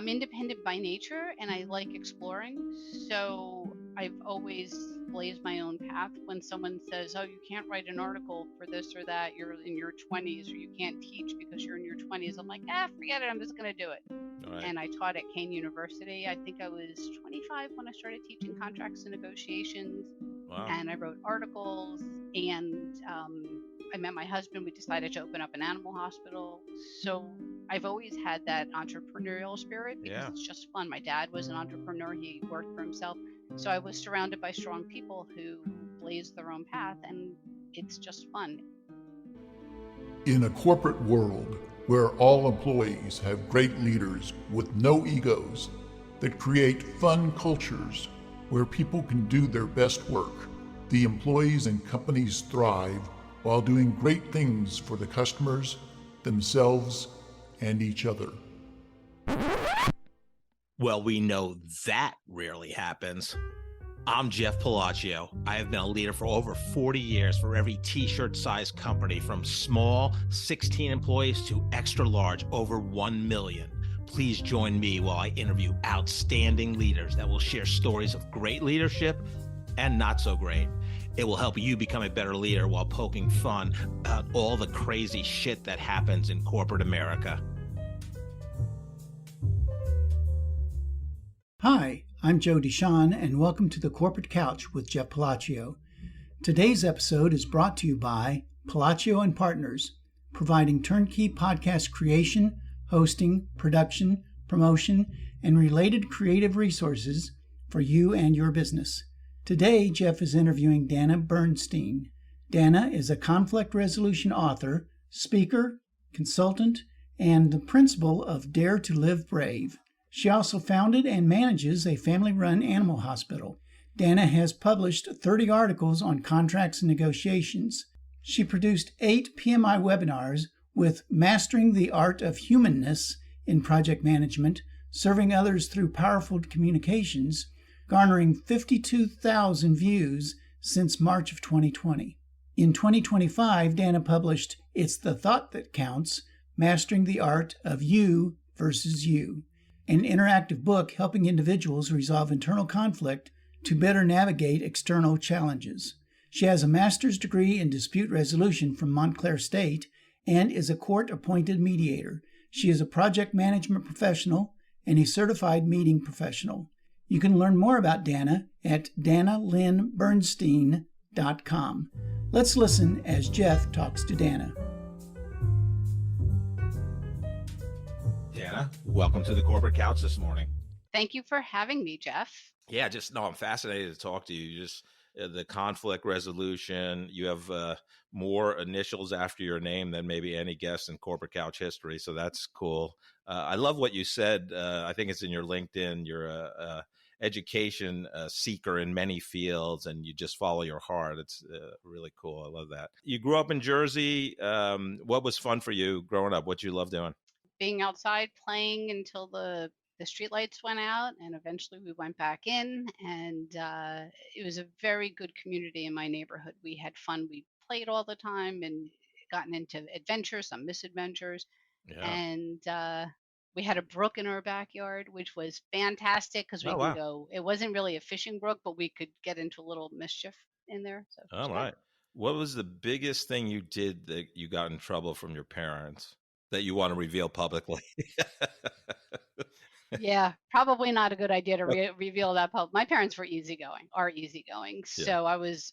I'm independent by nature and I like exploring. So I've always blazed my own path. When someone says, oh, you can't write an article for this or that, you're in your 20s, or you can't teach because you're in your 20s, I'm like, forget it. I'm just going to do it. All right. And I taught at Kane University. I think I was 25 when I started teaching contracts and negotiations. Wow. And I wrote articles, and I met my husband. We decided to open up an animal hospital. So I've always had that entrepreneurial spirit because it's just fun. My dad was an entrepreneur. He worked for himself. So I was surrounded by strong people who blazed their own path, and it's just fun. In a corporate world where all employees have great leaders with no egos that create fun cultures where people can do their best work, the employees and companies thrive while doing great things for the customers, themselves, and each other. Well, we know that rarely happens. I'm Jeff Palacio. I have been a leader for over 40 years for every t-shirt size company, from small 16 employees to extra large over 1 million. Please join me while I interview outstanding leaders that will share stories of great leadership and not so great. It will help you become a better leader while poking fun about all the crazy shit that happens in corporate America. Hi, I'm Joe Deshawn, and welcome to the Corporate Couch with Jeff Palacio. Today's episode is brought to you by Palacio and Partners, providing turnkey podcast creation, hosting, production, promotion, and related creative resources for you and your business. Today, Jeff is interviewing Dana Bernstein. Dana is a conflict resolution author, speaker, consultant, and the principal of Dare to Live Brave. She also founded and manages a family-run animal hospital. Dana has published 30 articles on contracts and negotiations. She produced 8 PMI webinars with Mastering the Art of Human-ness in Project Management, Serving Others Through Powerful Communications, garnering 52,000 views since March of 2020. In 2025, Dana published It's the Thought That Counts, Mastering the Art of You versus You, an interactive book helping individuals resolve internal conflict to better navigate external challenges. She has a master's degree in dispute resolution from Montclair State and is a court-appointed mediator. She is a project management professional and a certified meeting professional. You can learn more about Dana at danalynbernstein.com. Let's listen as Jeff talks to Dana. Dana, welcome to the Corporate Couch this morning. Thank you for having me, Jeff. Yeah, I'm fascinated to talk to you. The conflict resolution, you have more initials after your name than maybe any guest in Corporate Couch history. So that's cool. I love what you said. I think it's in your LinkedIn. You're a education seeker in many fields, and you just follow your heart. It's really cool. I love that. You grew up in Jersey. What was fun for you growing up? What you love doing? Being outside playing until the street lights went out, and eventually we went back in, and it was a very good community in my neighborhood. We had fun. We played all the time and gotten into adventures, some misadventures. And we had a brook in our backyard, which was fantastic because we could go. It wasn't really a fishing brook, but we could get into a little mischief in there. So all right. What was the biggest thing you did that you got in trouble from your parents that you want to reveal publicly? Yeah, probably not a good idea to reveal that public. My parents were easygoing. So I was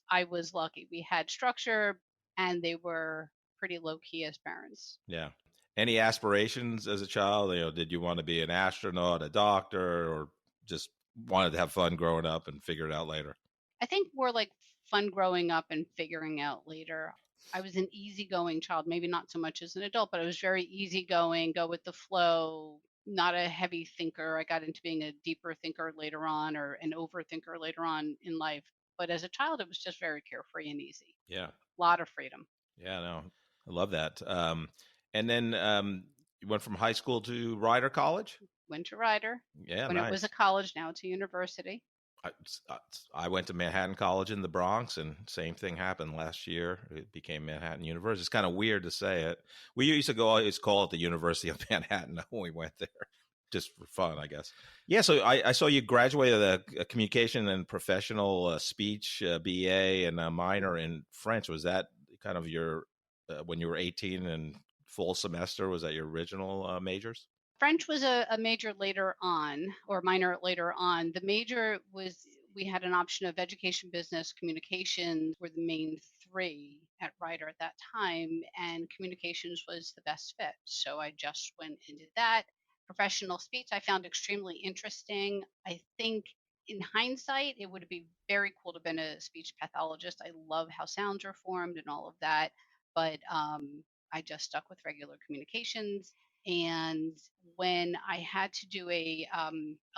lucky. We had structure, and they were pretty low key as parents. Yeah. Any aspirations as a child? Did you want to be an astronaut, a doctor, or just wanted to have fun growing up and figure it out later? I think more like fun growing up and figuring out later. I was an easygoing child, maybe not so much as an adult, but I was very easygoing, go with the flow, not a heavy thinker. I got into being a deeper thinker later on, or an overthinker later on in life. But as a child, it was just very carefree and easy. Yeah. A lot of freedom. Yeah, no, I love that. And then you went from high school to Rider College? Went to Rider. Yeah, when nice. It was a college, now it's a university. I went to Manhattan College in the Bronx, and same thing happened last year. It became Manhattan University. It's kind of weird to say it. We used to always call it the University of Manhattan when we went there. just for fun, I guess. Yeah. So I saw you graduated a communication and professional speech BA and a minor in French. Was that kind of your when you were 18 and full semester? Was that your original majors? French was a major later on, or minor later on. The major was, we had an option of education, business, communications were the main three at Rider at that time, and communications was the best fit. So I just went and did that. Professional speech I found extremely interesting. I think in hindsight, it would be very cool to have been a speech pathologist. I love how sounds are formed and all of that, but I just stuck with regular communications. And when I had to do a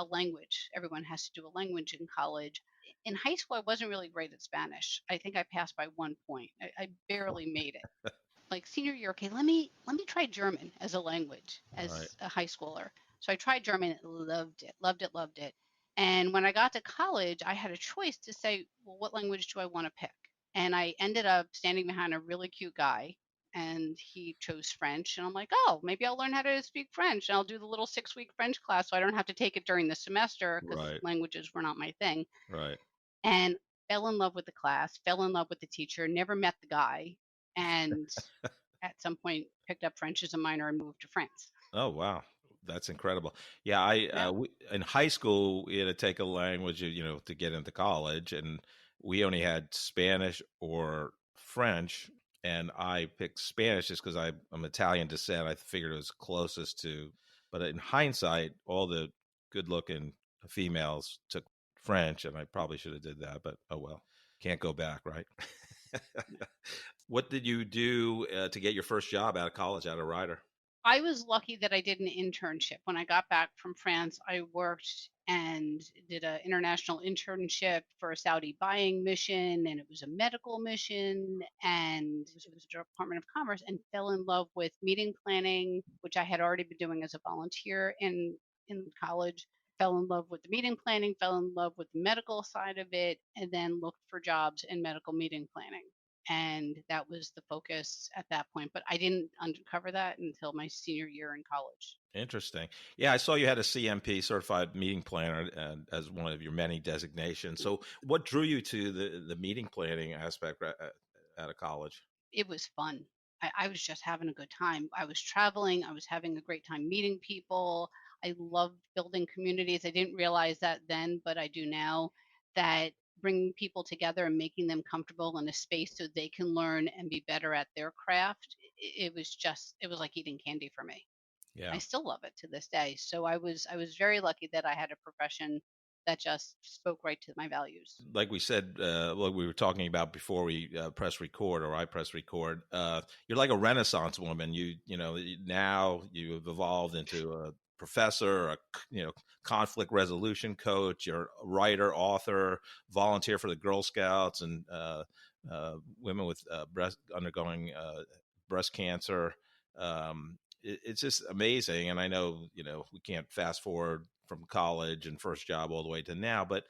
language, everyone has to do a language in college. In high school, I wasn't really great at Spanish. I think I passed by 1 point. I barely made it. Like senior year, okay, let me try German as a language Right. as a high schooler. So I tried German, loved it, loved it, loved it. And when I got to college, I had a choice to say, well, what language do I want to pick? And I ended up standing behind a really cute guy, and he chose French. And I'm like, oh, maybe I'll learn how to speak French, and I'll do the little 6-week French class so I don't have to take it during the semester because Right. languages were not my thing. Right. And fell in love with the class, fell in love with the teacher, never met the guy, and at some point picked up French as a minor and moved to France. Oh wow, that's incredible. Yeah, I Yeah. in high school we had to take a language, to get into college, and we only had Spanish or French, and I picked Spanish just because I'm Italian descent. I figured it was closest to, but in hindsight, all the good-looking females took French, and I probably should have did that, but oh well, can't go back, right? What did you do to get your first job out of college, out of Rider? I was lucky that I did an internship. When I got back from France, I worked and did an international internship for a Saudi buying mission, and it was a medical mission, and it was a Department of Commerce, and fell in love with meeting planning, which I had already been doing as a volunteer in college. Fell in love with the meeting planning, fell in love with the medical side of it, and then looked for jobs in medical meeting planning, and that was the focus at that point. But I didn't uncover that until my senior year in college. Interesting. Yeah, I saw you had a CMP, certified meeting planner, as one of your many designations. So, what drew you to the meeting planning aspect out of college? It was fun. I was just having a good time. I was traveling. I was having a great time meeting people. I loved building communities. I didn't realize that then, but I do now, that bringing people together and making them comfortable in a space so they can learn and be better at their craft. It was like eating candy for me. I Yeah. still love it to this day. So I was very lucky that I had a profession that just spoke right to my values. Like we said, like we were talking about before we press record, or I press record, you're like a Renaissance woman. Now you've evolved into a professor, conflict resolution coach. You're a writer, author, volunteer for the Girl Scouts and women with undergoing breast cancer. It's just amazing, and I know we can't fast forward from college and first job all the way to now, but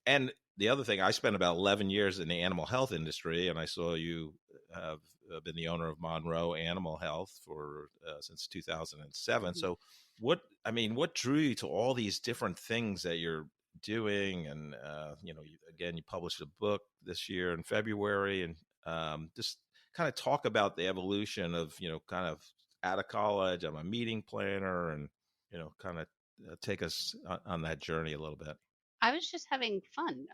and the other thing, I spent about 11 years in the animal health industry, and I saw you have been the owner of Monroe Animal Health for since 2007. Mhm. So, what drew you to all these different things that you're doing? And again, you published a book this year in February, and just kind of talk about the evolution of kind of out of college. I'm a meeting planner, and kind of take us on that journey a little bit. I was just having fun.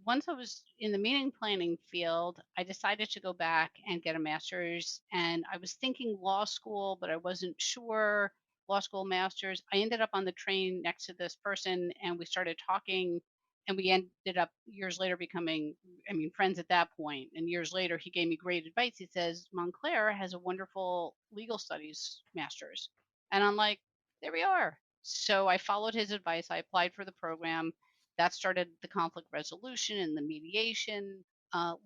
Once I was in the meeting planning field, I decided to go back and get a master's. And I was thinking law school, but I wasn't sure. Law school, master's. I ended up on the train next to this person, and we started talking. And we ended up years later becoming, I mean, friends at that point. And years later, he gave me great advice. He says, Montclair has a wonderful legal studies master's. And I'm like, there we are. So I followed his advice. I applied for the program. That started the conflict resolution and the mediation.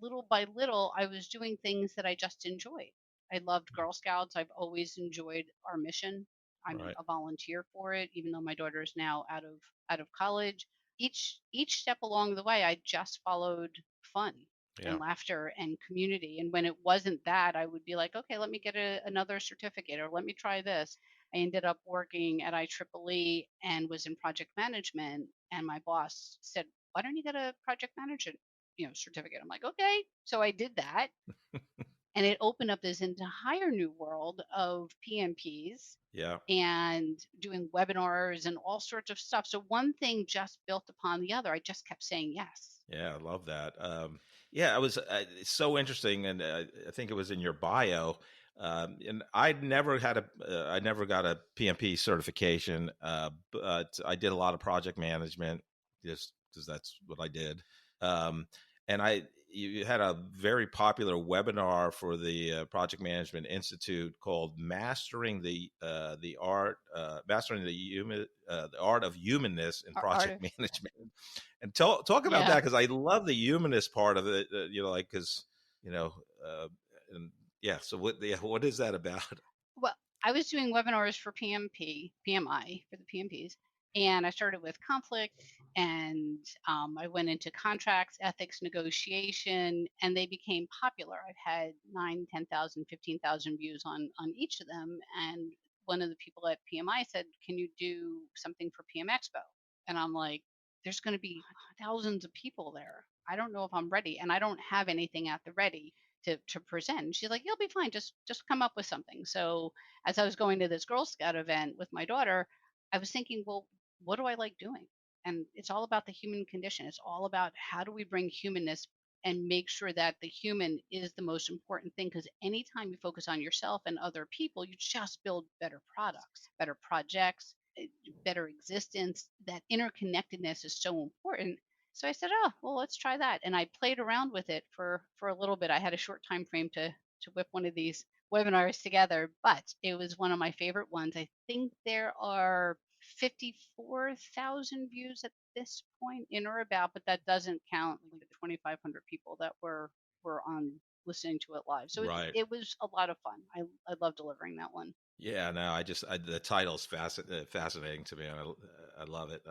Little by little, I was doing things that I just enjoyed. I loved Girl Scouts. I've always enjoyed our mission. I'm Right. a volunteer for it, even though my daughter is now out of college. Each step along the way, I just followed fun and Yeah. laughter and community. And when it wasn't that, I would be like, okay, let me get another certificate, or let me try this. I ended up working at IEEE and was in project management. And my boss said, "Why don't you get a project manager, certificate?" I'm like, "Okay." So I did that, and it opened up this entire new world of PMPs Yeah. and doing webinars and all sorts of stuff. So one thing just built upon the other. I just kept saying yes. Yeah, I love that. Yeah, I was it's so interesting, and I think it was in your bio. And I never got a PMP certification, but I did a lot of project management just because that's what I did. Um, and you had a very popular webinar for the Project Management Institute called Mastering the Art of Humanness in Art Project of, Management." And talk about yeah. that, because I love the humanist part of it. Like, because you know, and yeah. So what is that about? Well, I was doing webinars for PMI for the PMPs, and I started with conflict, and I went into contracts, ethics, negotiation, and they became popular. I've had 9, 10,000, 15,000 views on each of them. And one of the people at PMI said, "Can you do something for PM Expo?" And I'm like, "There's going to be thousands of people there. I don't know if I'm ready, and I don't have anything at the ready to present." And she's like, "You'll be fine. Just come up with something." So as I was going to this Girl Scout event with my daughter, I was thinking, well, what do I like doing? And it's all about the human condition. It's all about how do we bring humanness and make sure that the human is the most important thing. Because anytime you focus on yourself and other people, you just build better products, better projects, better existence. That interconnectedness is so important. So I said, "Oh, well, let's try that." And I played around with it for a little bit. I had a short time frame to whip one of these webinars together, but it was one of my favorite ones. I think there are 54,000 views at this point in or about, but that doesn't count like the 2,500 people that were on listening to it live. So Right. it was a lot of fun. I love delivering that one. Yeah. No, the title's fascinating to me. And I love it,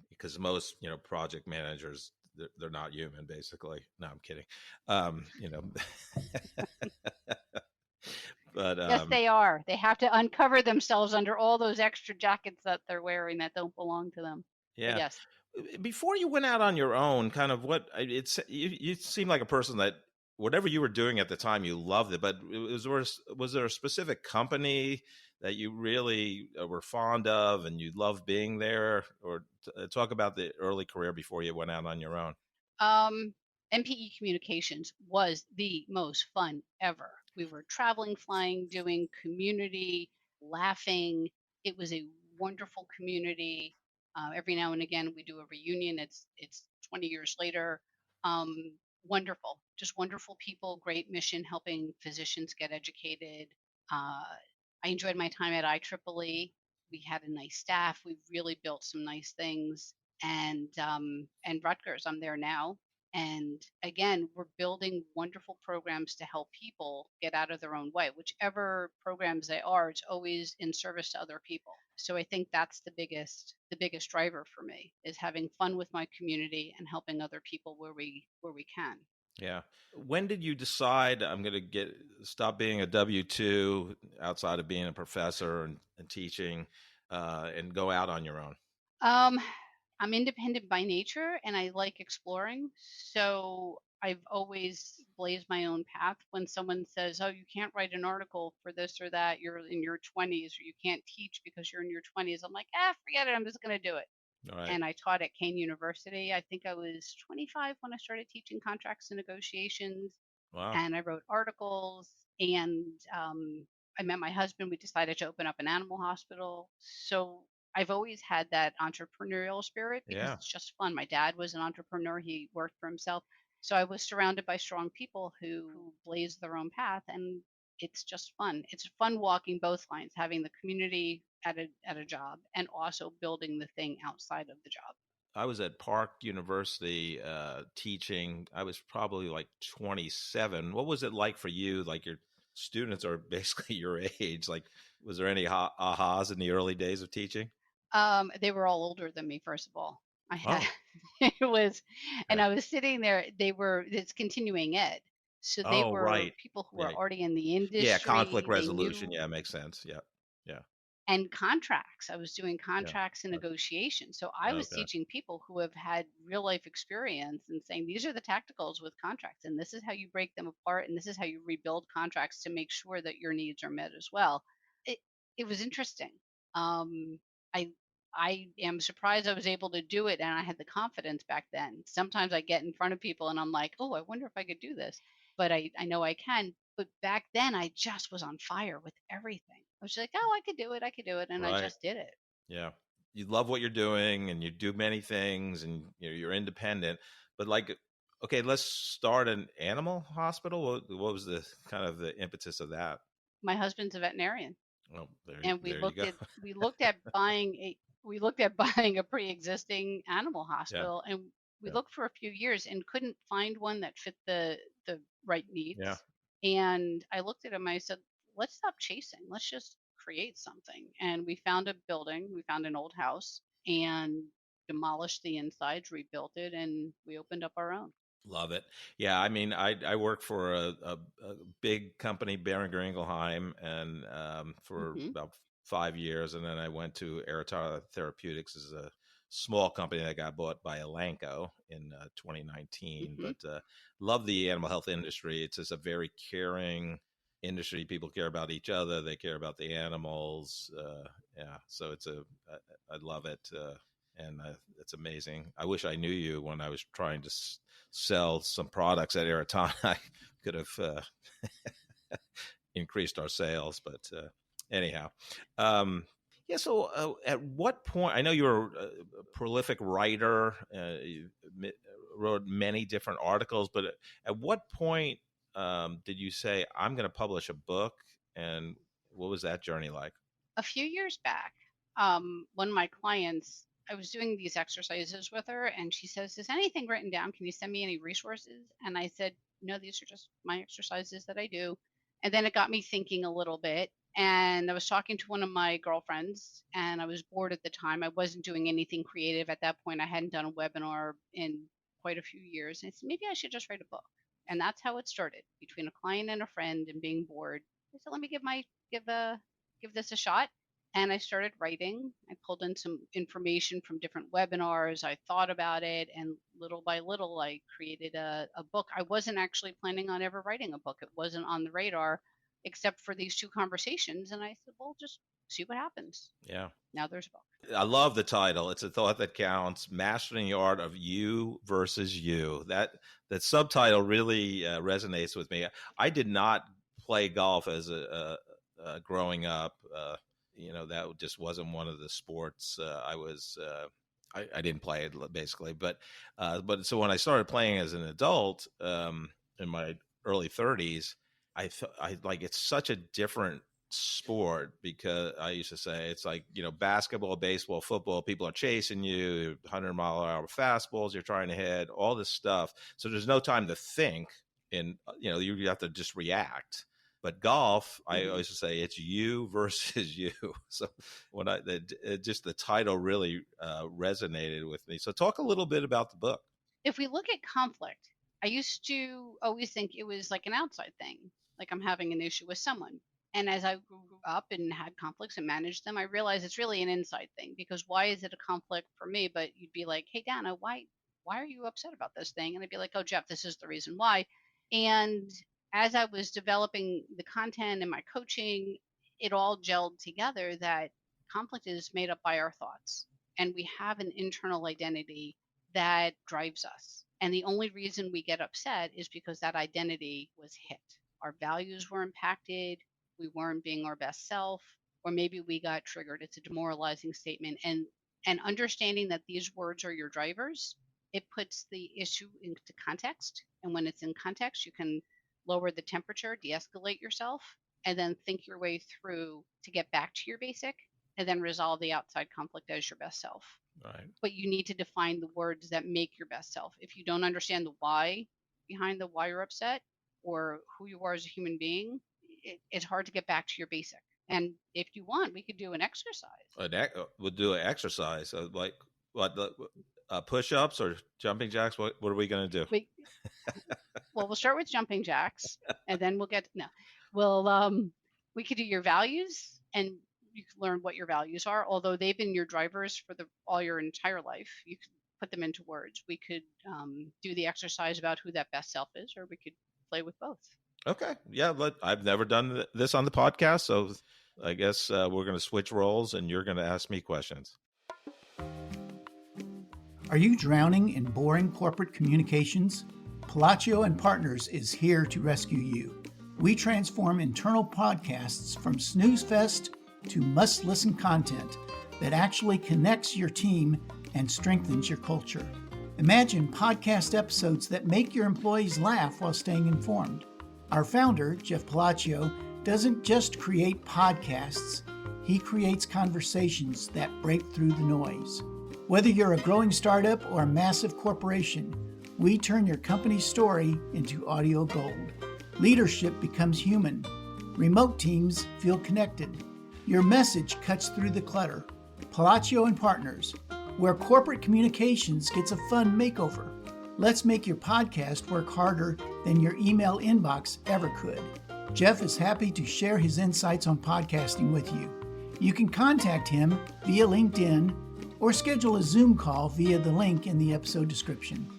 because most project managers, they're not human, basically. No, I'm kidding. You know, but Yes, they are. They have to uncover themselves under all those extra jackets that they're wearing that don't belong to them. But yeah. yes. Before you went out on your own, kind of you seem like a person that whatever you were doing at the time, you loved it. But was there a specific company that you really were fond of and you loved being there? Or talk about the early career before you went out on your own. Um, MPE Communications was the most fun ever. We were traveling, flying, doing community, laughing. It was a wonderful community. Every now and again, we do a reunion. It's 20 years later. Um, Wonderful, just wonderful people. Great mission, helping physicians get educated. Uh, I enjoyed my time at IEEE. We had a nice staff. We really built some nice things. And Rutgers, I'm there now. And again, we're building wonderful programs to help people get out of their own way. Whichever programs they are, it's always in service to other people. So I think that's the biggest driver for me is having fun with my community and helping other people where we can. Yeah. When did you decide I'm going to stop being a W-2 outside of being a professor and teaching, and go out on your own? Um, I'm independent by nature and I like exploring. So I've always blazed my own path. When someone says, "Oh, you can't write an article for this or that, you're in your 20s, or you can't teach because you're in your 20s," I'm like, forget it. I'm just going to do it. All right. And I taught at Kane University. I think I was 25 when I started teaching contracts and negotiations, Wow. and I wrote articles. And I met my husband. We decided to open up an animal hospital. So I've always had that entrepreneurial spirit because Yeah. it's just fun. My dad was an entrepreneur. He worked for himself. So I was surrounded by strong people who blazed their own path, and it's just fun. It's fun walking both lines, having the community at a job and also building the thing outside of the job. I was at Park University teaching. I was probably like 27. What was it like for you? Like, your students are basically your age. Like, was there any ahas in the early days of teaching? They were all older than me, first of all. I had Oh, it was, and okay. I was sitting there. It's continuing ed, so they Oh, were right. people who were Yeah. already in the Yeah. Conflict industry. They resolution. knew. Yeah. Makes sense. Yeah. Yeah. and contracts. I was doing contracts and negotiations. So I was Okay. teaching people who have had real life experience and saying, these are the tacticals with contracts, and this is how you break them apart, and this is how you rebuild contracts to make sure that your needs are met as well. It, it was interesting. Um, I, I am surprised I was able to do it, and I had the confidence back then. Sometimes I get in front of people and I'm like, oh, I wonder if I could do this, but I know I can. But back then, I just was on fire with everything. I was like, oh, I could do it, and I Right. just did it. Yeah. You love what you're doing and you do many things and you're independent, but like, okay, let's start an animal hospital. What was the kind of the impetus of that? My husband's a veterinarian, Well, and there you go. we looked at buying a we looked at buying a pre-existing animal Yeah. hospital, and we Yeah. looked for a few years and couldn't find one that fit the right Yeah. needs. And I looked at him. I said, let's stop chasing. Let's just create something. And we found a building. We found an old house and demolished the insides, rebuilt it, and we opened up our own. Love it. Yeah, I mean, I work for a big company, Boehringer Ingelheim, and for Hmm. about 5 years, and then I went to Aratara Therapeutics, is a small company that got bought by Elanco in 2019. Hmm. But love the animal health industry. It's just a very caring industry. People care about each other. They care about the animals. Yeah, so I love it. And it's amazing. I wish I knew you when I was trying to sell some products at Aratana. I could have increased our sales, but anyhow, yeah. So, at what point? I know you're a prolific writer. You wrote many different articles, but at what point did you say, "I'm going to publish a book"? And what was that journey like? A few years back, one of my clients, I was doing these exercises with her, and she says, "Is anything written down? Can you send me any resources?" And I said, "No, these are just my exercises that I do." And then it got me thinking a little bit. And I was talking to one of my girlfriends, and I was bored at the time. I wasn't doing anything creative at that point. I hadn't done a webinar in quite a few years. And I said, maybe I should just write a book. And that's how it started, between a client and a friend and being bored. I said, let me give a give this a shot. And I started writing. I pulled in some information from different webinars. I thought about it, and little by little, I created a book. I wasn't actually planning on ever writing a book. It wasn't on the radar, except for these two conversations. And I said, well, just see what happens. Yeah. Now there's a book. I love the title. It's a thought that counts. Mastering the art of you versus you. That subtitle really resonates with me. I did not play golf as growing up. That just wasn't one of the sports I was. I didn't play it basically, but so when I started playing as an adult in my early 30s, I like it's such a different sport, because I used to say it's like, basketball, baseball, football, people are chasing you, 100-mile-an-hour fastballs you're trying to hit, all this stuff. So there's no time to think, and you have to just react. But golf, I always say it's you versus you. So when just the title really resonated with me. So talk a little bit about the book. If we look at conflict, I used to always think it was like an outside thing, like I'm having an issue with someone. And as I grew up and had conflicts and managed them, I realized it's really an inside thing, because why is it a conflict for me? But you'd be like, hey, Dana, why are you upset about this thing? And I'd be like, oh, Jeff, this is the reason why. And as I was developing the content and my coaching, it all gelled together that conflict is made up by our thoughts. And we have an internal identity that drives us. And the only reason we get upset is because that identity was hit. Our values were impacted, we weren't being our best self, or maybe we got triggered. It's a demoralizing statement. And understanding that these words are your drivers, it puts the issue into context. And when it's in context, you can lower the temperature, de-escalate yourself, and then think your way through to get back to your basic, and then resolve the outside conflict as your best self. Right. But you need to define the words that make your best self. If you don't understand the why behind the why you're upset, or who you are as a human being, it's hard to get back to your basic. And if you want, we could do an exercise. We'll do an exercise, like what, push-ups or jumping jacks. What are we going to do? Well, we'll start with jumping jacks, and then we'll get we could do your values, and you can learn what your values are. Although they've been your drivers for all your entire life, you can put them into words. We could do the exercise about who that best self is, or we could play with both. Okay. Yeah, but I've never done this on the podcast, so I guess we're going to switch roles and you're going to ask me questions. Are you drowning in boring corporate communications? Palacio and Partners is here to rescue you. We transform internal podcasts from snooze fest to must-listen content that actually connects your team and strengthens your culture. Imagine podcast episodes that make your employees laugh while staying informed. Our founder, Jeff Palacio, doesn't just create podcasts, he creates conversations that break through the noise. Whether you're a growing startup or a massive corporation, we turn your company's story into audio gold. Leadership becomes human. Remote teams feel connected. Your message cuts through the clutter. Palacio and Partners, where corporate communications gets a fun makeover. Let's make your podcast work harder than your email inbox ever could. Jeff is happy to share his insights on podcasting with you. You can contact him via LinkedIn or schedule a Zoom call via the link in the episode description.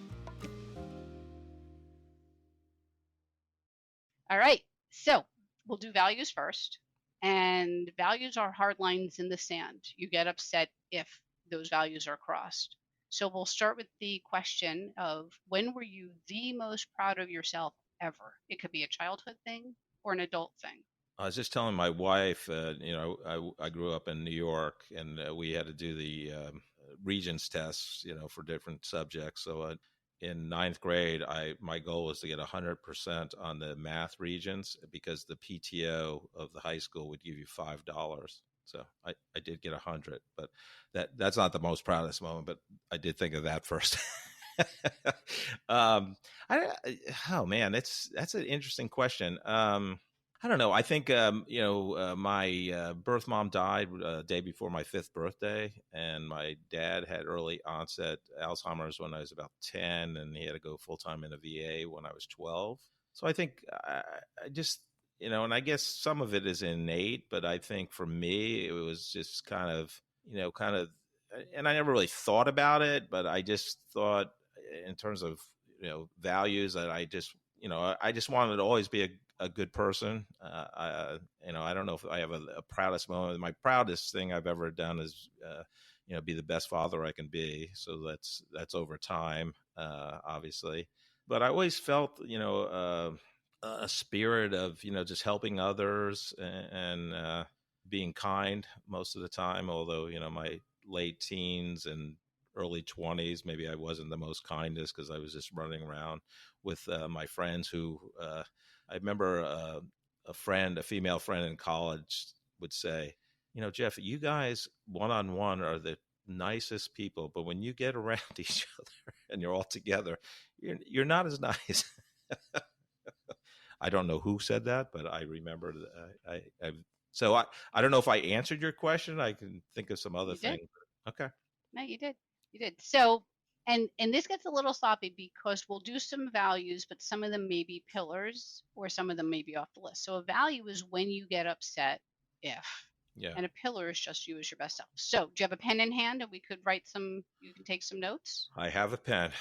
All right, so we'll do values first. And values are hard lines in the sand. You get upset if those values are crossed. So we'll start with the question of, when were you the most proud of yourself ever? It could be a childhood thing or an adult thing. I was just telling my wife, I grew up in New York, and we had to do the Regents tests, for different subjects. So in ninth grade, my goal was to get 100% on the math Regents, because the PTO of the high school would give you $5. So I did get 100, but that's not the most proudest moment, but I did think of that first. Oh man, that's an interesting question. I don't know. I think, my birth mom died a day before my 5th birthday, and my dad had early onset Alzheimer's when I was about 10, and he had to go full-time in a VA when I was 12. So I think I just, and I guess some of it is innate, but I think for me, it was just kind of, and I never really thought about it, but I just thought in terms of, values, that I just wanted to always be a good person. I don't know if I have a proudest moment. My proudest thing I've ever done is, be the best father I can be. So that's over time, obviously. But I always felt, a spirit of, just helping others and being kind most of the time. Although, my late teens and early 20s, maybe I wasn't the most kindest, because I was just running around with my friends who, I remember a female friend in college would say, Jeff, you guys one-on-one are the nicest people, but when you get around each other and you're all together, you're not as nice. I don't know who said that, but I remember so I don't know if I answered your question. I can think of some other things. Okay. No, you did. You did. So, and this gets a little sloppy because we'll do some values, but some of them may be pillars or some of them may be off the list. So a value is when you get upset if. Yeah. And a pillar is just you as your best self. So do you have a pen in hand, and we could you can take some notes? I have a pen.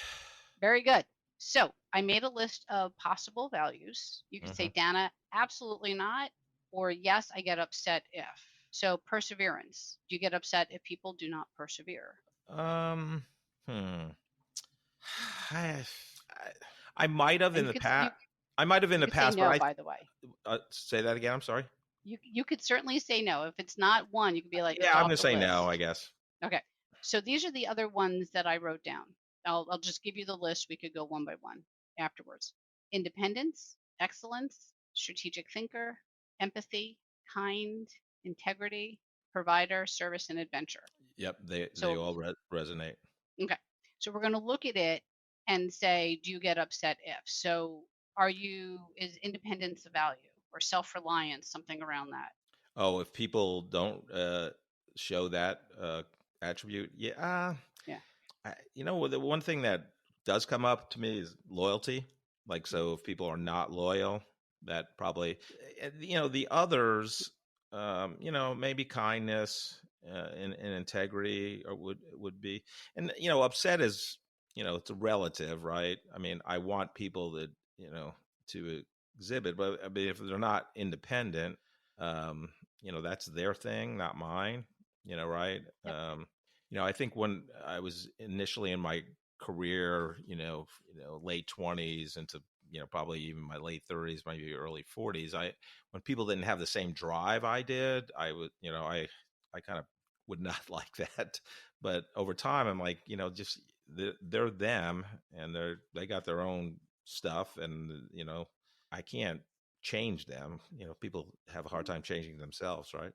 Very good. So I made a list of possible values. You can say, Dana, absolutely not, or yes, I get upset if. So perseverance. Do you get upset if people do not persevere? I might have in the past. I might have in the past. No, by the way. Say that again. I'm sorry. You could certainly say no. If it's not one, you could be like, yeah, I'm going to say no, I guess. Okay. So these are the other ones that I wrote down. I'll just give you the list. We could go one by one afterwards. Independence, excellence, strategic thinker, empathy, kind, integrity, provider, service, and adventure. Yep, they all resonate. Okay. So we're going to look at it and say, do you get upset if? So is independence a value, or self-reliance, something around that? Oh, if people don't show that attribute, yeah. The one thing that does come up to me is loyalty. Like, so if people are not loyal, that probably, the others, maybe kindness and integrity or would be, and upset is, it's a relative, right? I mean, I want people that to exhibit, but I mean, if they're not independent, um, that's their thing, not mine. Right? Yep. I think when I was initially in my career, late 20s into probably even my late 30s, maybe early 40s, when people didn't have the same drive I did, I would, I kind of would not like that. But over time, I'm like, just they're them, and they got their own stuff, and I can't change them. People have a hard time changing themselves, right?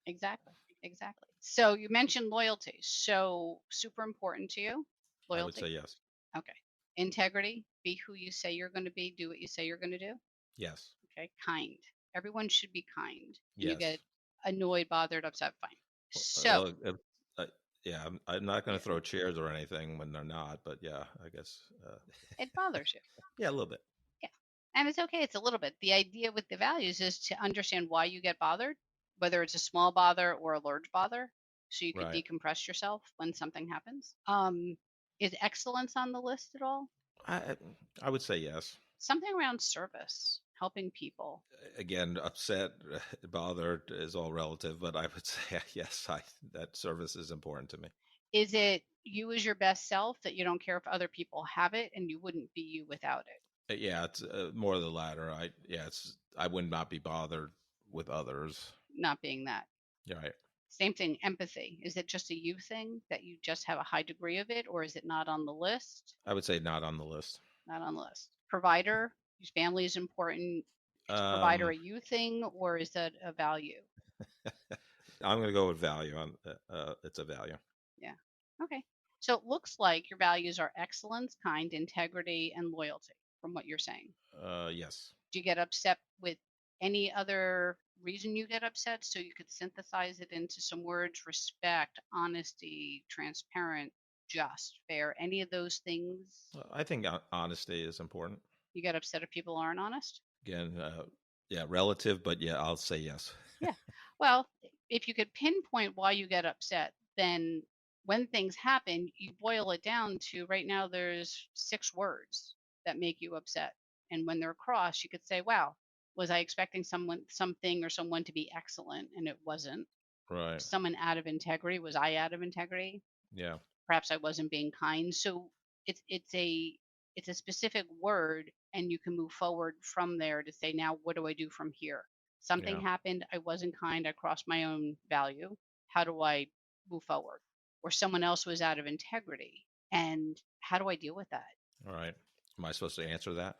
Exactly. Exactly. So you mentioned loyalty. So super important to you. I would say Loyalty. yes. Okay. Integrity. Be who you say you're going to be. Do what you say you're going to do. Yes. Okay. Kind. Everyone should be kind. And you get Yes. annoyed, bothered, upset. Fine. So Well, uh, yeah, I'm not going yeah, to throw chairs or anything when they're not, but yeah, I guess. it bothers you. Yeah, a little bit. Yeah. And it's okay. It's a little bit. The idea with the values is to understand why you get bothered, whether it's a small bother or a large bother, so you could Right. decompress yourself when something happens. Is excellence on the list at all? I I would say yes. Something around service, helping people. Again, upset, bothered is all relative, but I would say yes. That service is important to me. Is it you as your best self that you don't care if other people have it and you wouldn't be you without it? Yeah, it's more of the latter. I would not be bothered with others. Not being that. Yeah, right. Same thing, empathy. Is it just a you thing that you just have a high degree of it, or is it not on the list? I would say not on the list. Not on the list. Provider, whose family is important. Is provider Um, a you thing, or is that a value? I'm going to go with value. It's a value. Yeah. Okay. So it looks like your values are excellence, kind, integrity, and loyalty, from what you're saying. Yes. Do you get upset with any other reason you get upset? So you could synthesize it into some words: respect, honesty, transparent, just, fair, any of those things. I think honesty is important. You get upset if people aren't honest? Again, yeah, relative, but yeah, I'll say yes. Yeah. Well, if you could pinpoint why you get upset, then when things happen, you boil it down to right now there's 6 words that make you upset. And when they're crossed, you could say, wow, was I expecting something or someone to be excellent and it wasn't? Right. Someone out of integrity, was I out of integrity? Yeah. Perhaps I wasn't being kind. So it's a specific word, and you can move forward from there to say, now what do I do from here? Something Yeah. happened, I wasn't kind, I crossed my own value. How do I move forward? Or someone else was out of integrity, and how do I deal with that? All right. Am I supposed to answer that?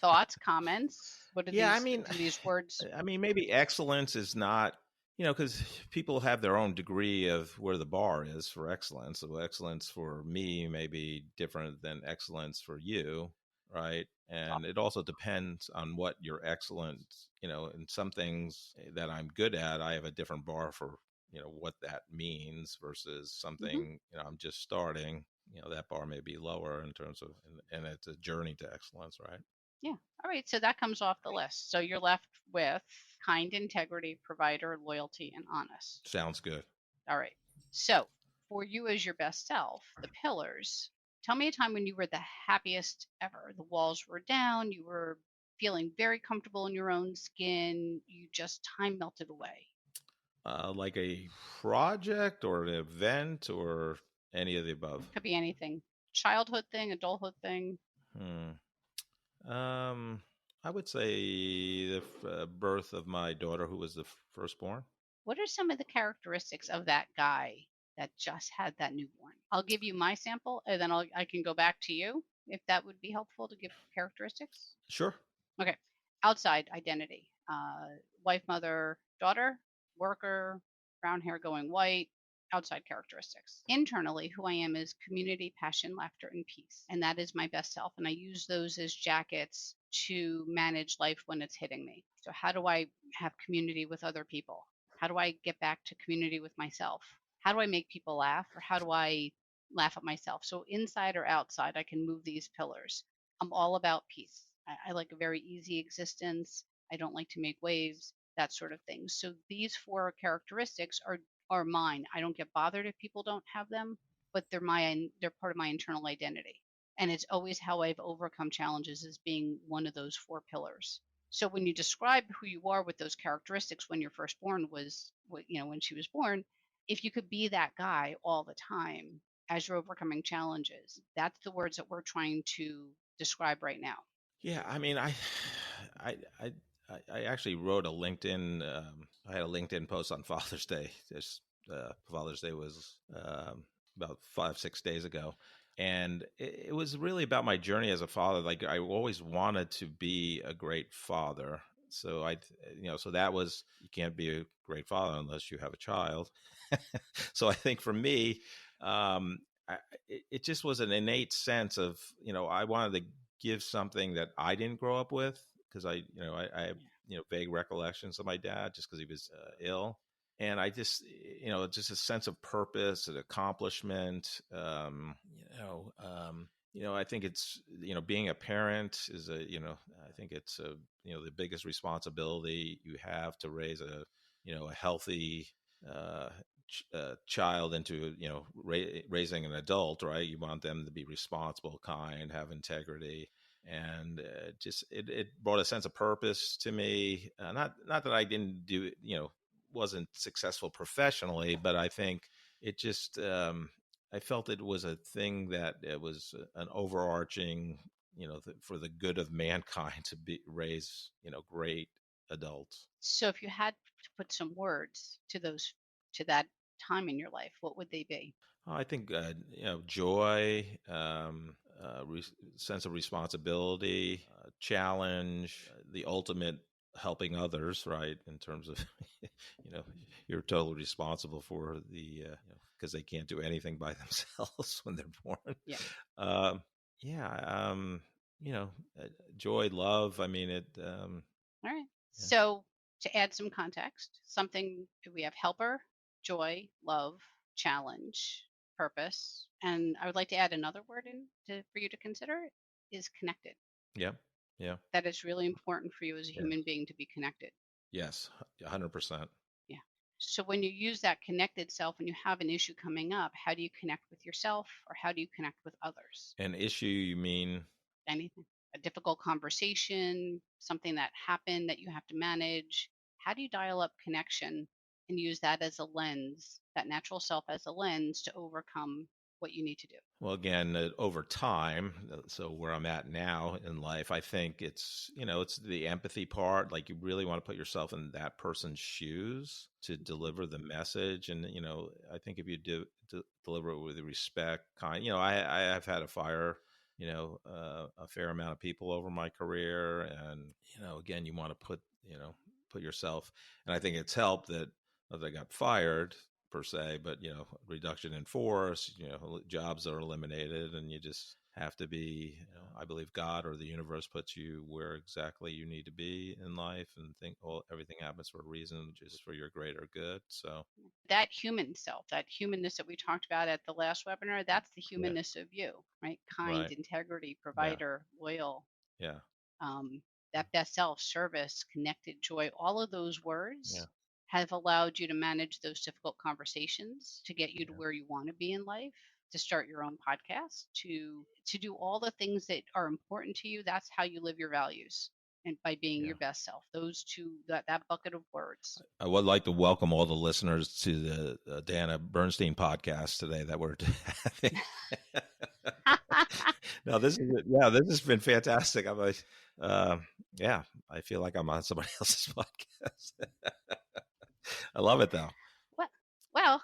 Thoughts, comments? What are Yeah, I these mean, do these words? maybe excellence is not, because people have their own degree of where the bar is for excellence. So excellence for me may be different than excellence for you, right? And it also depends on what you're excellent, in some things that I'm good at, I have a different bar for, what that means versus Hmm. something, I'm just starting, that bar may be lower in terms of, and it's a journey to excellence, right? Yeah. All right. So that comes off the list. So you're left with kind, integrity, provider, loyalty, and honest. Sounds good. All right. So for you as your best self, the pillars, tell me a time when you were the happiest ever. The walls were down, you were feeling very comfortable in your own skin, you just time melted away. Like a project or an event or any of the above. Could be anything. Childhood thing, adulthood thing. Hmm. I would say the birth of my daughter, who was the firstborn. What are some of the characteristics of that guy that just had that newborn? I'll give you my sample and then I can go back to you if that would be helpful to give characteristics. Sure. Okay. Outside identity. Wife, mother, daughter, worker, brown hair going white, outside characteristics. Internally, who I am is community, passion, laughter, and peace. And that is my best self. And I use those as jackets to manage life when it's hitting me. So, how do I have community with other people? How do I get back to community with myself? How do I make people laugh? Or how do I laugh at myself? So, inside or outside, I can move these pillars. I'm all about peace. I like a very easy existence. I don't like to make waves. that sort of thing. So these four characteristics are mine. I don't get bothered if people don't have them, but they're part of my internal identity. And it's always how I've overcome challenges as being one of those four pillars. So when you describe who you are with those characteristics when you're first born when she was born, if you could be that guy all the time as you're overcoming challenges, that's the words that we're trying to describe right now. Yeah, I mean, I, I, I actually wrote a LinkedIn. I had a LinkedIn post on Father's Day. Father's Day was about 5-6 days ago, and it was really about my journey as a father. Like I always wanted to be a great father. So so that was, you can't be a great father unless you have a child. So I think for me, it just was an innate sense of, I wanted to give something that I didn't grow up with, because I have, vague recollections of my dad just because he was ill. And I just, just a sense of purpose and accomplishment. I think it's, being a parent is I think it's the biggest responsibility you have to raise a healthy child into, raising an adult, right? You want them to be responsible, kind, have integrity. And it brought a sense of purpose to me. Not that I didn't do it, wasn't successful professionally, but I think it just, I felt it was a thing that it was an overarching, for the good of mankind to raise, great adults. So if you had to put some words to that time in your life, what would they be? I think joy, sense of responsibility, challenge, the ultimate helping others, right? In terms of, you're totally responsible for the, because they can't do anything by themselves when they're born. Yeah. Yeah. Joy, love. I mean, it. All right. Yeah. So to add some context, we have helper, joy, love, challenge, purpose, and I would like to add another word for you to consider is connected. Yeah. Yeah. That is really important for you as a human being to be connected. Yes, 100%. Yeah. So when you use that connected self and you have an issue coming up, how do you connect with yourself, or how do you connect with others? An issue, you mean? Anything. A difficult conversation, something that happened that you have to manage. How do you dial up connection and use that as a lens, that natural self as a lens to overcome what you need to do? Well, again, over time, so where I'm at now in life, I think it's, it's the empathy part. Like you really want to put yourself in that person's shoes to deliver the message. And, I think if you deliver it with respect, kind, I've had to fire, a fair amount of people over my career. And, again, you want to put yourself, and I think it's helped that I got fired per se, but reduction in force, jobs are eliminated, and you just have to be, I believe God or the universe puts you where exactly you need to be in life, and think, well, everything happens for a reason, just for your greater good. So that human self, that humanness that we talked about at the last webinar, that's the humanness of you, right? Kind, right. integrity, provider, loyal. Yeah. That best self, service, connected, joy, all of those words have allowed you to manage those difficult conversations, to get you to where you want to be in life, to start your own podcast, to do all the things that are important to you. That's how you live your values, and by being your best self. Those two, that bucket of words. I would like to welcome all the listeners to the Dana Bernstein podcast today that we're having. No, this has been fantastic. I'm like, I feel like I'm on somebody else's podcast. I love it though. Well,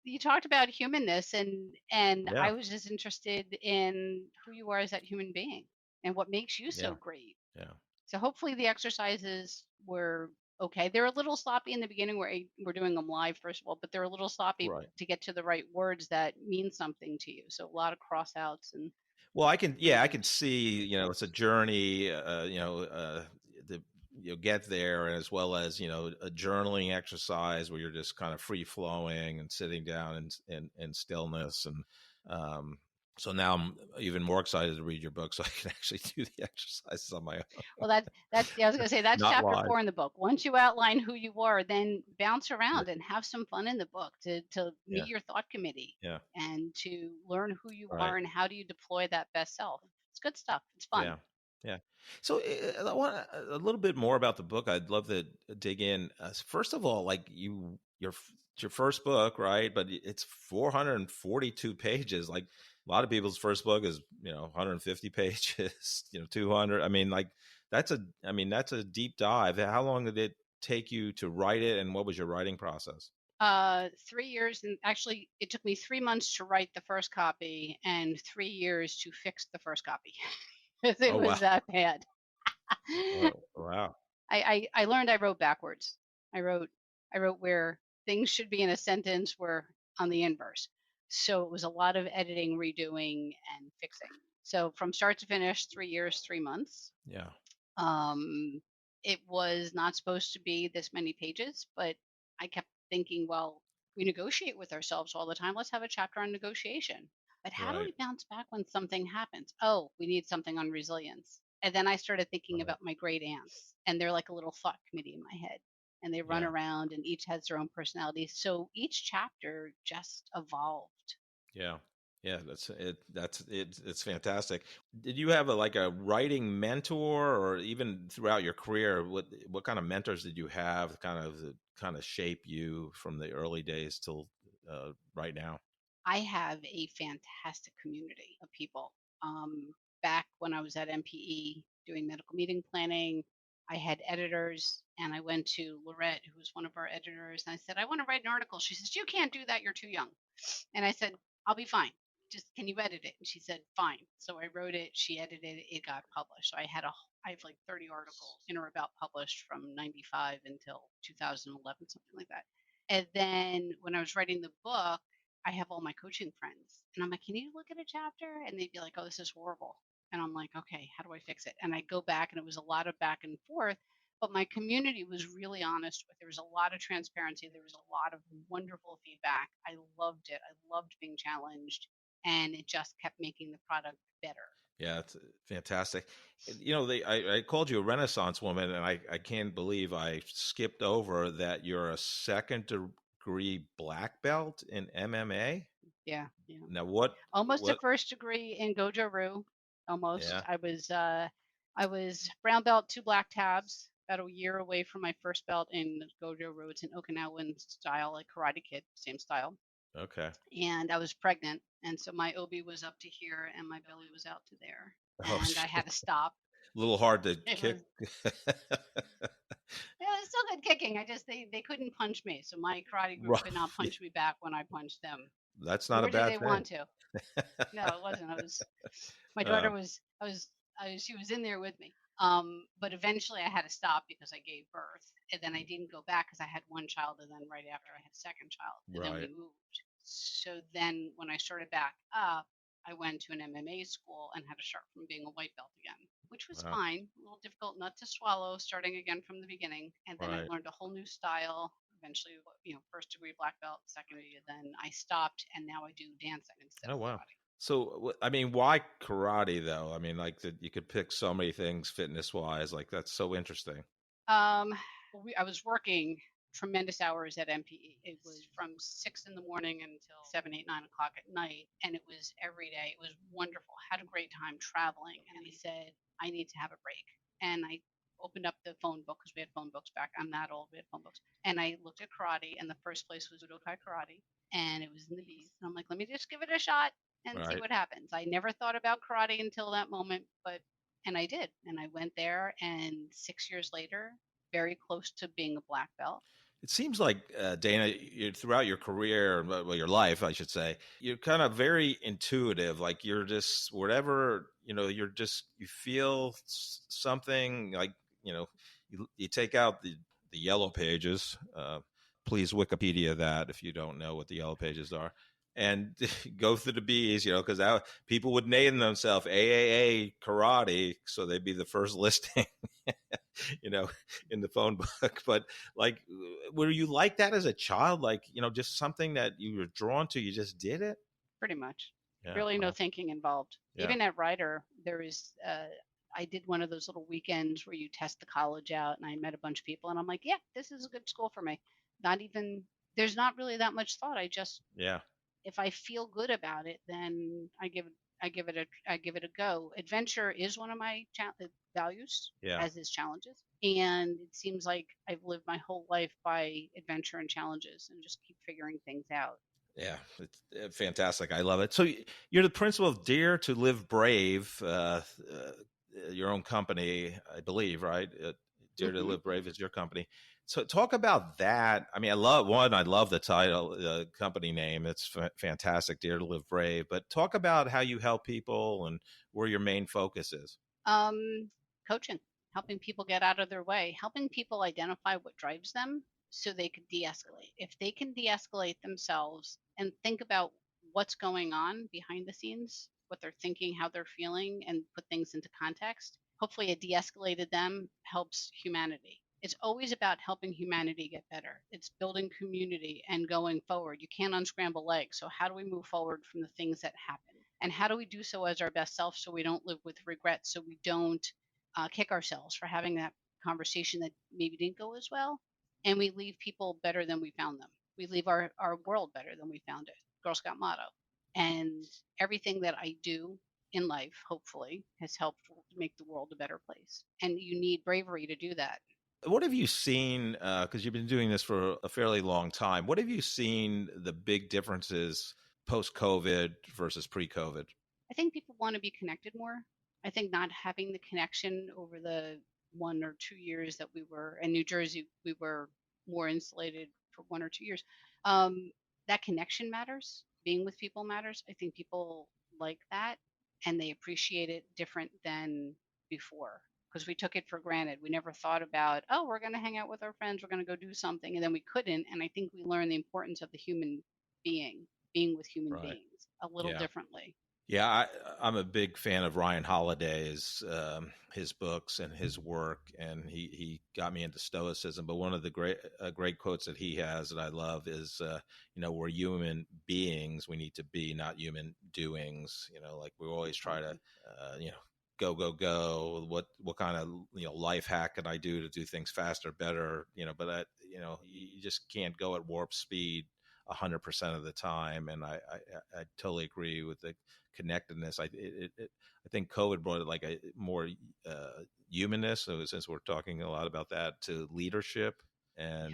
you talked about humanness, and I was just interested in who you are as that human being and what makes you so great. Yeah. So hopefully the exercises were okay. They're a little sloppy in the beginning. We're doing them live, first of all, but they're a little sloppy to get to the right words that mean something to you. So a lot of cross outs and. Well, I can see, it's a journey, get there, as well as, a journaling exercise where you're just kind of free flowing and sitting down in stillness. And, So now I'm even more excited to read your book so I can actually do the exercises on my own. Well, that's yeah, I was gonna say that's Not chapter live. 4 in the book. Once you outline who you are, then bounce around and have some fun in the book to Yeah. meet your thought committee Yeah. and to learn who you Right. are and how do you deploy that best self. It's good stuff. It's fun. Yeah. Yeah. So I want a little bit more about the book. I'd love to dig in. First of all, like it's your first book, right? But it's 442 pages. Like a lot of people's first book is, 150 pages, 200. I mean, like that's a deep dive. How long did it take you to write it, and what was your writing process? 3 years, and actually it took me 3 months to write the first copy and 3 years to fix the first copy. 'Cause it Oh, wow. was that bad. Oh, wow. I learned I wrote backwards. I wrote where things should be in a sentence were on the inverse. So it was a lot of editing, redoing, and fixing. So from start to finish, 3 years, 3 months. Yeah. Um, it was not supposed to be this many pages, but I kept thinking, well, we negotiate with ourselves all the time. Let's have a chapter on negotiation. But how do Right. we bounce back when something happens? Oh, we need something on resilience. And then I started thinking Right. about my great aunts, and they're like a little thought committee in my head. And they run Yeah. around, and each has their own personality. So each chapter just evolved. Yeah. Yeah, that's it. It's fantastic. Did you have a writing mentor, or even throughout your career, what kind of mentors did you have kind of shape you from the early days till right now? I have a fantastic community of people. Back when I was at MPE doing medical meeting planning, I had editors, and I went to Lorette, who was one of our editors, and I said, I want to write an article. She says, you can't do that. You're too young. And I said, I'll be fine. Just can you edit it? And she said, fine. So I wrote it. She edited it. It got published. So I have like 30 articles in or about published from 95 until 2011, something like that. And then when I was writing the book, I have all my coaching friends, and I'm like, can you look at a chapter? And they'd be like, oh, this is horrible. And I'm like, okay, how do I fix it? And I go back, and it was a lot of back and forth. But my community was really honest with. There was a lot of transparency. There was a lot of wonderful feedback. I loved it. I loved being challenged, and it just kept making the product better. Yeah, it's fantastic. I called you a Renaissance woman, and I can't believe I skipped over that you're a second degree black belt in MMA. Yeah, yeah. Now, what? Almost a What? first degree in Goju-Ryu. Almost. Yeah. I was brown belt, 2 black tabs, about a year away from my first belt in Goju-Ryu. It's an Okinawan style, like Karate Kid, same style. Okay. And I was pregnant, and so my obi was up to here, and my belly was out to there, Oh, and I had to stop. a little hard to It kick. was it was still good kicking. They couldn't punch me, so my karate group Right. could not punch me back when I punched them. That's not a Nor did bad they thing. want to. No, it wasn't. My daughter was she was in there with me. But eventually I had to stop because I gave birth, and then I didn't go back because I had one child, and then right after I had a second child, and then we Right. moved. So then when I started back up, I went to an MMA school and had to start from being a white belt again, which was Wow. fine. A little difficult nut to swallow, starting again from the beginning. And then I Right. learned a whole new style. Eventually, first degree black belt, second degree. Then I stopped, and now I do dancing instead Oh, of wow. karate. So, I mean, why karate though? I mean, like you could pick so many things fitness wise. Like that's so interesting. Um, I was working tremendous hours at MPE. It was from 6 in the morning until 7, 8, 9 o'clock at night, and it was every day. It was wonderful. Had a great time traveling, and I said I need to have a break. And I opened up the phone book because we had phone books back. I'm that old. We had phone books, and I looked at karate, and the first place was Budokai Karate, and it was in the Beast. And I'm like, let me just give it a shot and see Right. what happens. I never thought about karate until that moment, but and I did. And I went there, and 6 years later, very close to being a black belt. It seems like Dana, throughout your career, well, your life, I should say, you're kind of very intuitive. Like you're just whatever you feel something. Like you take out the yellow pages. Please Wikipedia that if you don't know what the yellow pages are, and go through the B's. Because people would name themselves AAA Karate, so they'd be the first listing. In the phone book. But like, were you like that as a child? Like, just something that you were drawn to, you just did it? Pretty much. Yeah. Really no Wow. thinking involved. Yeah. Even at Ryder, there is, I did one of those little weekends where you test the college out, and I met a bunch of people, and I'm like, yeah, this is a good school for me. Not even, there's not really that much thought. I just, Yeah. if I feel good about it, then I give it a go. Adventure is one of my values, Yeah. as is challenges, and it seems like I've lived my whole life by adventure and challenges, and just keep figuring things out. Yeah, it's fantastic. I love it. So you're the principal of Dare to Live Brave, your own company, I believe, right? Dare to Hmm. Live Brave is your company. So talk about that. I mean, I love the title, the company name. It's fantastic, Dare to Live Brave. But talk about how you help people and where your main focus is. Um, Coaching, helping people get out of their way, helping people identify what drives them so they could de-escalate. If they can de-escalate themselves and think about what's going on behind the scenes, what they're thinking, how they're feeling, and put things into context, hopefully a de-escalated them helps humanity. It's always about helping humanity get better. It's building community and going forward. You can't unscramble eggs. So how do we move forward from the things that happen? And how do we do so as our best self so we don't live with regret, so we don't kick ourselves for having that conversation that maybe didn't go as well, and we leave people better than we found them. We leave our world better than we found it. Girl Scout motto. And everything that I do in life, hopefully, has helped make the world a better place. And you need bravery to do that. What have you seen? Because you've been doing this for a fairly long time. What have you seen the big differences post COVID versus pre COVID? I think people want to be connected more. I think not having the connection over the 1 or 2 years that we were in New Jersey, we were more insulated for 1 or 2 years. Um, that connection matters. Being with people matters. I think people like that and they appreciate it different than before because we took it for granted. We never thought about, oh, we're going to hang out with our friends, we're going to go do something, and then we couldn't. And I think we learned the importance of the human being with human Right. beings a little Yeah. differently. Yeah, I'm a big fan of Ryan Holiday's his books and his work, and he got me into Stoicism. But one of the great quotes that he has that I love is, we're human beings. We need to be, not human doings. Like we always try to, go. What kind of life hack can I do to do things faster, better? But you just can't go at warp speed 100% of the time. And I totally agree with the connectedness. I think COVID brought it like a more humanness. So since we're talking a lot about that, to leadership and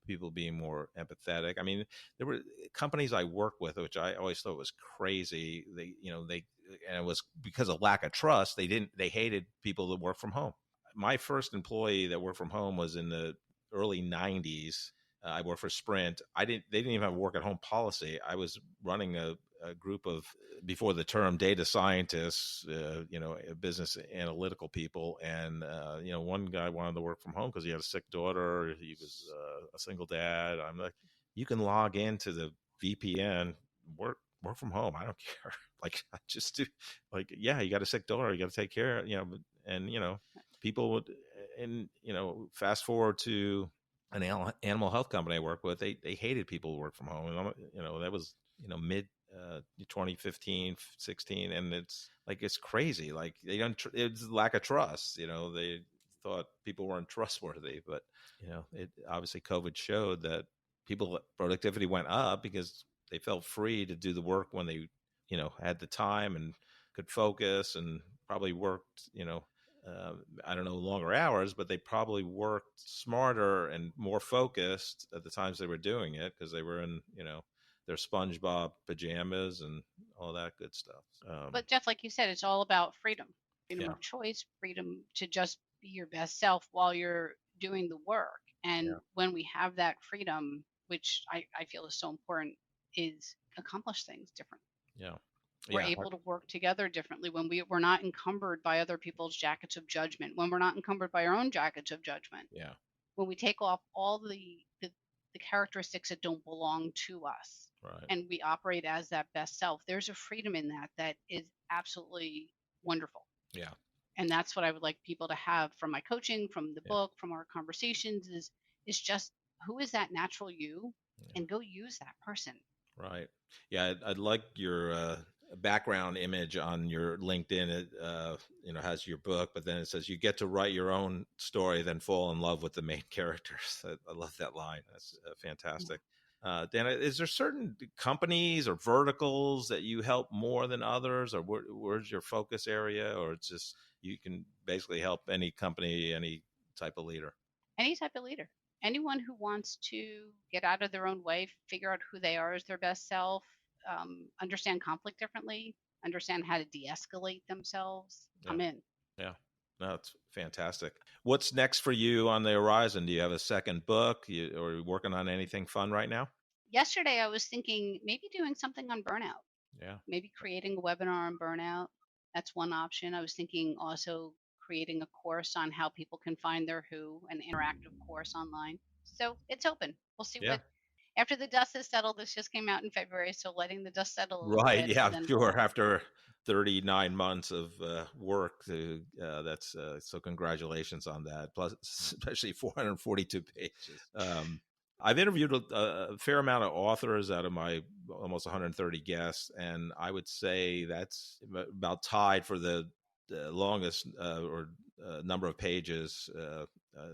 people being more empathetic. I mean, there were companies I worked with, which I always thought was crazy. And it was because of lack of trust. They hated people that work from home. My first employee that worked from home was in the early 90s. I worked for Sprint. They didn't even have a work at home policy. I was running a group of, before the term, data scientists, business analytical people. And, one guy wanted to work from home because he had a sick daughter. He was a single dad. I'm like, you can log into the VPN, work from home. I don't care. Like, I just do, like, yeah, you got a sick daughter, you got to take care, and, people would, and, fast forward to an animal health company I work with, they hated people who work from home. And, that was, mid 2015, 16. And it's crazy. Like they don't, it's lack of trust. They thought people weren't trustworthy, but, it obviously COVID showed that people productivity went up because they felt free to do the work when they, had the time and could focus and probably worked, I don't know, longer hours, but they probably worked smarter and more focused at the times they were doing it because they were in, their SpongeBob pajamas and all that good stuff. But Jeff, like you said, it's all about freedom, freedom Yeah, of choice, freedom to just be your best self while you're doing the work. And yeah, when we have that freedom, which I feel is so important, is accomplish things different. yeah, We're yeah, able to work together differently when we're not encumbered by other people's jackets of judgment, when we're not encumbered by our own jackets of judgment, yeah, when we take off all the characteristics that don't belong to us right, and we operate as that best self, there's a freedom in that that is absolutely wonderful. yeah, And that's what I would like people to have from my coaching, from the yeah, book, from our conversations is just who is that natural you, yeah. and go use that person. Right. Yeah, I'd like your background image on your LinkedIn. It has your book, but then it says you get to write your own story, then fall in love with the main characters. I love that line. That's fantastic. Dana, is there certain companies or verticals that you help more than others, or where's your focus area, or it's just you can basically help any company, any type of leader? Any type of leader, anyone who wants to get out of their own way, figure out who they are as their best self, understand conflict differently, understand how to de-escalate themselves. Yeah. I'm in. Yeah. No, it's fantastic. What's next for you on the horizon? Do you have a second book? Or are you working on anything fun right now? Yesterday, I was thinking maybe doing something on burnout, Yeah. maybe creating a webinar on burnout. That's one option. I was thinking also creating a course on how people can find their who, an interactive course online. So it's open. We'll see Yeah. what, after the dust has settled. This just came out in February, so letting the dust settle a little Right. bit, Yeah. and then Sure. After 39 months of work, that's so congratulations on that. Plus, especially 442 pages. I've interviewed a fair amount of authors out of my almost 130 guests, and I would say that's about tied for the longest number of pages.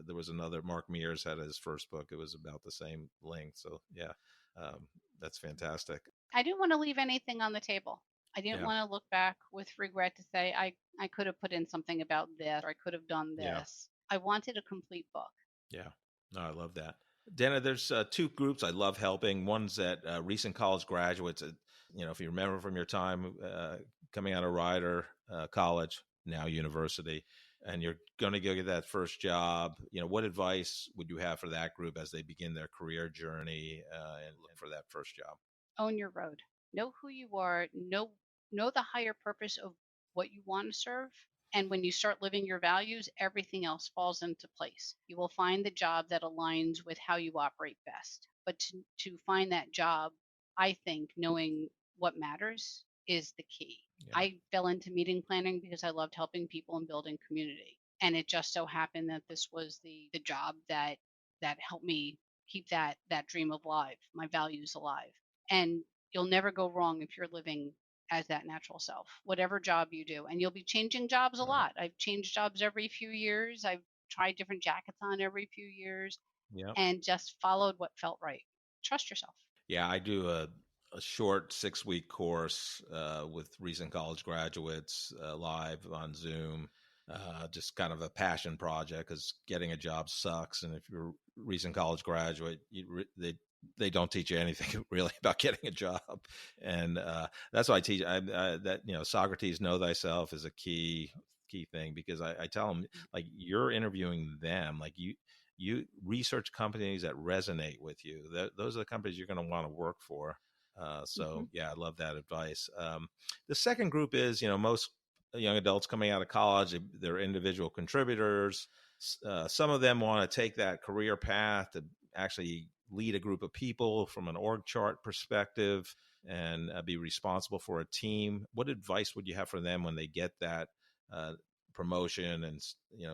There was another, Mark Mears had his first book. It was about the same length. So yeah, that's fantastic. I didn't want to leave anything on the table. I didn't Yeah. want to look back with regret to say I could have put in something about this, or I could have done Yeah. this. I wanted a complete book. Yeah. No, I love that. Dana, there's two groups I love helping. One's at recent college graduates. If you remember from your time coming out of Rider College, now university, and you're going to go get that first job, what advice would you have for that group as they begin their career journey and for that first job? Own your road. Know who you are. Know the higher purpose of what you want to serve. And when you start living your values, everything else falls into place. You will find the job that aligns with how you operate best. But to find that job, I think knowing what matters is the key. Yeah. I fell into meeting planning because I loved helping people and building community. And it just so happened that this was the job that helped me keep that dream alive, my values alive. And you'll never go wrong if you're living as that natural self, whatever job you do. And you'll be changing jobs a lot. I've changed jobs every few years. I've tried different jackets on every few years, Yeah. and just followed what felt right. Trust yourself. Yeah, I do a short 6-week course with recent college graduates live on Zoom. Just kind of a passion project because getting a job sucks. And if you're a recent college graduate, they don't teach you anything really about getting a job. And that's why I teach that, Socrates, know thyself is a key thing, because I tell them, like, you're interviewing them, like you research companies that resonate with you. Those are the companies you're going to want to work for. Yeah, I love that advice. The second group is, most young adults coming out of college, they're individual contributors. Some of them want to take that career path to actually lead a group of people from an org chart perspective and be responsible for a team. What advice would you have for them when they get that promotion and,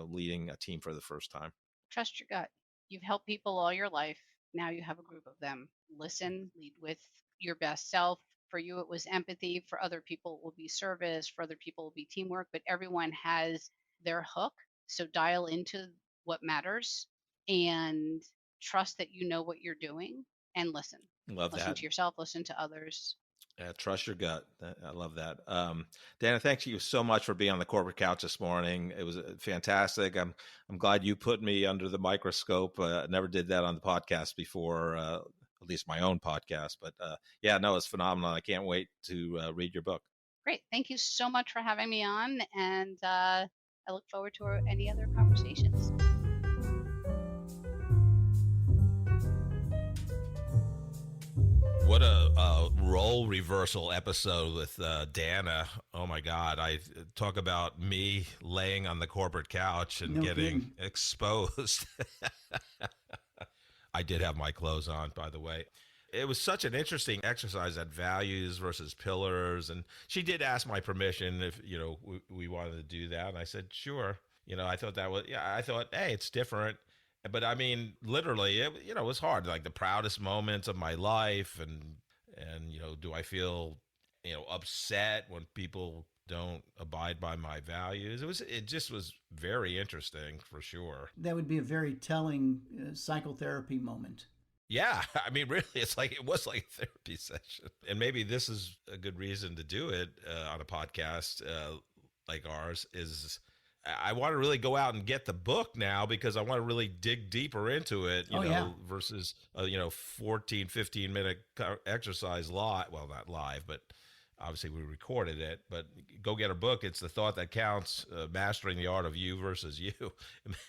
leading a team for the first time? Trust your gut. You've helped people all your life. Now you have a group of them. Listen, lead with your best self. For you, it was empathy. For other people, it will be service. For other people, it will be teamwork. But everyone has their hook. So dial into what matters and trust that you know what you're doing, and listen. Love Listen that. to yourself, listen to others. Yeah, trust your gut. I love that. Dana, thank you so much for being on the corporate couch this morning. It was fantastic. I'm glad you put me under the microscope. Never did that on the podcast before, at least my own podcast. But yeah, no, it's phenomenal. I can't wait to read your book. Great. Thank you so much for having me on. And I look forward to any other conversations. What a role reversal episode with Dana. Oh my God. I talk about me laying on the corporate couch and getting exposed. I did have my clothes on, by the way. It was such an interesting exercise at values versus pillars. And she did ask my permission if, we wanted to do that. And I said, sure. I thought I thought, hey, it's different. But I mean, literally, it was hard. Like the proudest moments of my life, and do I feel upset when people don't abide by my values. It just was very interesting for sure. That would be a very telling psychotherapy moment. Yeah, I mean, really, it was like a therapy session, and maybe this is a good reason to do it on a podcast like ours. Is I want to really go out and get the book now because I want to really dig deeper into it, versus 14, 15-minute exercise live. Well, not live, but obviously we recorded it, but go get a book. It's The Thought That Counts, Mastering the Art of You versus You.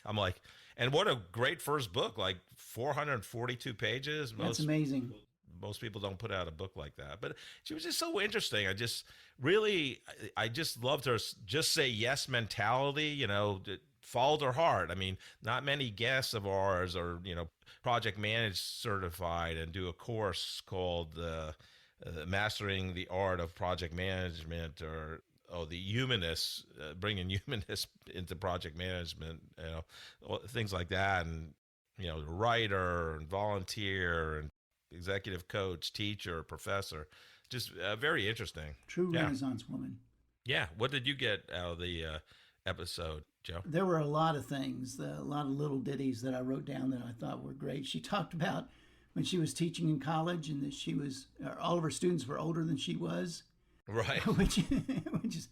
I'm like, and what a great first book, like 442 pages. That's amazing. Most people don't put out a book like that, but she was just so interesting. I just loved her just say yes mentality, followed her heart. I mean, not many guests of ours are, project managed certified and do a course called Mastering the Art of Project Management, or the human-ness, bringing human-ness into project management, things like that. And, the writer and volunteer and executive coach, teacher, professor, just very interesting. True Renaissance woman. Yeah. What did you get out of the episode, Joe? There were a lot of things, a lot of little ditties that I wrote down that I thought were great. She talked about when she was teaching in college and that all of her students were older than she was. Right. which is,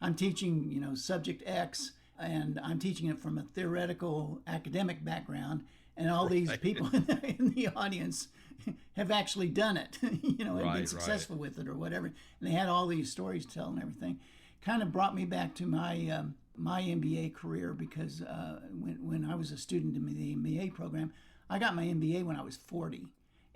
I'm teaching, subject X, and I'm teaching it from a theoretical academic background, and all these people in the audience have actually done it, and been successful with it or whatever. And they had all these stories to tell and everything. Kind of brought me back to my my MBA career, because when I was a student in the MBA program, I got my MBA when I was 40,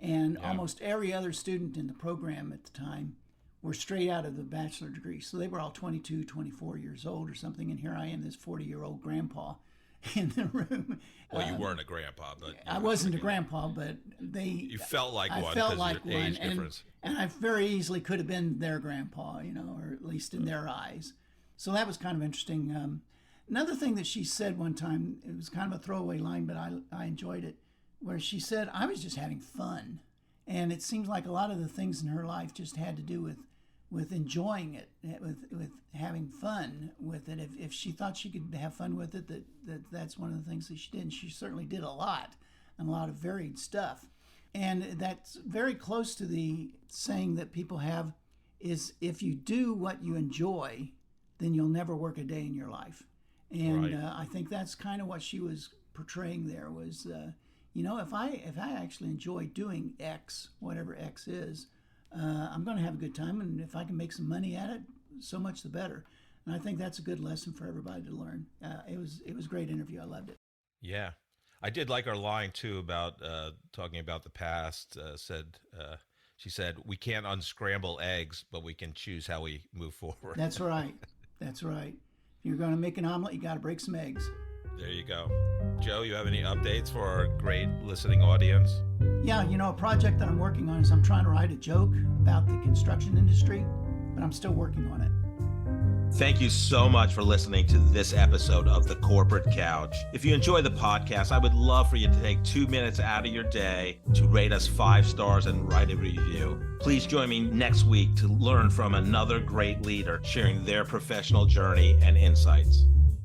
and almost every other student in the program at the time were straight out of the bachelor degree. So they were all 22, 24 years old or something, and here I am, this 40-year-old grandpa in the room. Well, you weren't a grandpa, but... I wasn't a grandpa, but You felt like one. I felt like one, age difference. And I very easily could have been their grandpa, or at least in their eyes. So that was kind of interesting. Another thing that she said one time, it was kind of a throwaway line, but I enjoyed it, where she said, I was just having fun. And it seems like a lot of the things in her life just had to do with enjoying it, with having fun with it. If she thought she could have fun with it, that's one of the things that she did. And she certainly did a lot, and a lot of varied stuff. And that's very close to the saying that people have is, if you do what you enjoy, then you'll never work a day in your life. And I think that's kind of what she was portraying there was, if I actually enjoy doing X, whatever X is, I'm going to have a good time. And if I can make some money at it, so much the better. And I think that's a good lesson for everybody to learn. It was a great interview. I loved it. Yeah. I did like her line too about talking about the past. She said, we can't unscramble eggs, but we can choose how we move forward. That's right. That's right. If you're going to make an omelet, you got to break some eggs. There you go. Joe, you have any updates for our great listening audience? Yeah, a project that I'm working on is I'm trying to write a joke about the construction industry, but I'm still working on it. Thank you so much for listening to this episode of The Corporate Couch. If you enjoy the podcast, I would love for you to take 2 minutes out of your day to rate us 5 stars and write a review. Please join me next week to learn from another great leader sharing their professional journey and insights.